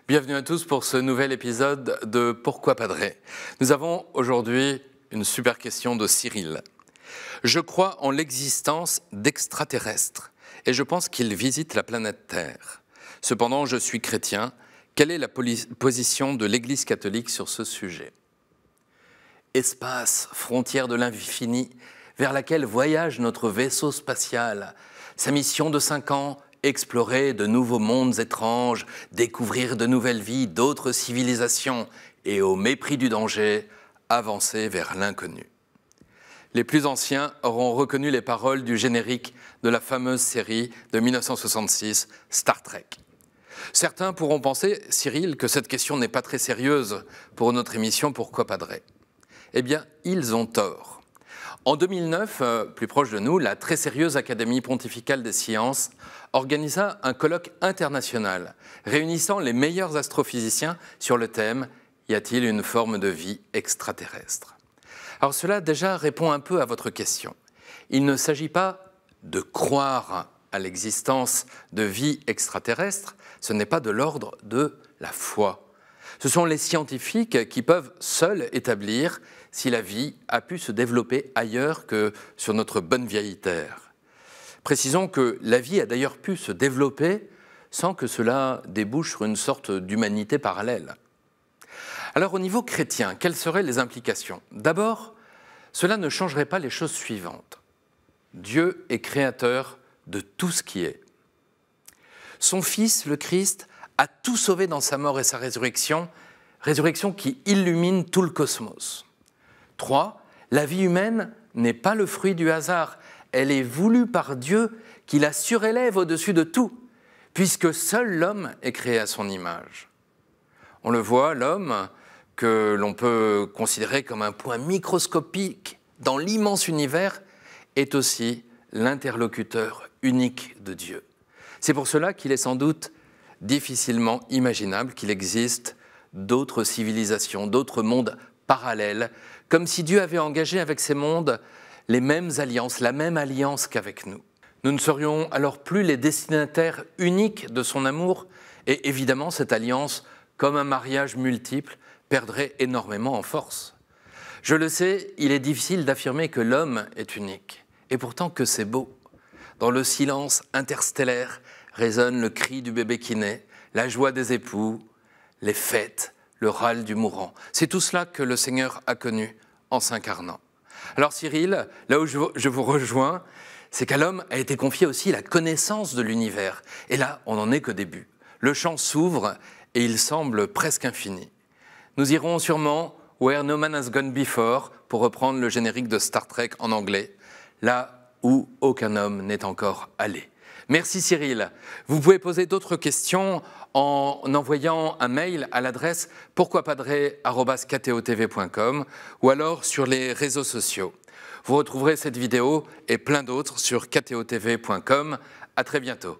Bienvenue à tous pour ce nouvel épisode de Pourquoi Padré. Nous avons aujourd'hui une super question de Cyril. Je crois en l'existence d'extraterrestres et je pense qu'ils visitent la planète Terre. Cependant, je suis chrétien. Quelle est la position de l'Église catholique sur ce sujet ? Espace, frontière de l'infini, vers laquelle voyage notre vaisseau spatial. Sa mission de 5 ans, explorer de nouveaux mondes étranges, découvrir de nouvelles vies, d'autres civilisations et, au mépris du danger, avancer vers l'inconnu. Les plus anciens auront reconnu les paroles du générique de la fameuse série de 1966, Star Trek. Certains pourront penser, Cyril, que cette question n'est pas très sérieuse pour notre émission Pourquoi Padré ? Eh bien, ils ont tort. En 2009, plus proche de nous, la très sérieuse Académie pontificale des sciences organisa un colloque international réunissant les meilleurs astrophysiciens sur le thème « Y a-t-il une forme de vie extraterrestre ?» Alors cela déjà répond un peu à votre question. Il ne s'agit pas de croire à l'existence de vie extraterrestre, ce n'est pas de l'ordre de la foi. Ce sont les scientifiques qui peuvent seuls établir si la vie a pu se développer ailleurs que sur notre bonne vieille Terre. Précisons que la vie a d'ailleurs pu se développer sans que cela débouche sur une sorte d'humanité parallèle. Alors au niveau chrétien, quelles seraient les implications ? D'abord, cela ne changerait pas les choses suivantes. Dieu est créateur de tout ce qui est. Son Fils, le Christ, a tout sauvé dans sa mort et sa résurrection, résurrection qui illumine tout le cosmos. 3. La vie humaine n'est pas le fruit du hasard, elle est voulue par Dieu qui la surélève au-dessus de tout, puisque seul l'homme est créé à son image. On le voit, l'homme, que l'on peut considérer comme un point microscopique dans l'immense univers, est aussi l'interlocuteur unique de Dieu. C'est pour cela qu'il est sans doute difficilement imaginable qu'il existe d'autres civilisations, d'autres mondes parallèles, comme si Dieu avait engagé avec ces mondes les mêmes alliances, la même alliance qu'avec nous. Nous ne serions alors plus les destinataires uniques de son amour, et évidemment cette alliance, comme un mariage multiple, perdrait énormément en force. Je le sais, il est difficile d'affirmer que l'homme est unique, et pourtant que c'est beau. Dans le silence interstellaire résonne le cri du bébé qui naît, la joie des époux, les fêtes, le râle du mourant. C'est tout cela que le Seigneur a connu en s'incarnant. Alors Cyril, là où je vous rejoins, c'est qu'à l'homme a été confiée aussi la connaissance de l'univers. Et là, on n'en est qu'au début. Le champ s'ouvre et il semble presque infini. Nous irons sûrement « Where no man has gone before » pour reprendre le générique de Star Trek en anglais, là où aucun homme n'est encore allé. Merci Cyril. Vous pouvez poser d'autres questions en envoyant un mail à l'adresse pourquoipadré@ktotv.com ou alors sur les réseaux sociaux. Vous retrouverez cette vidéo et plein d'autres sur ktotv.com. À très bientôt.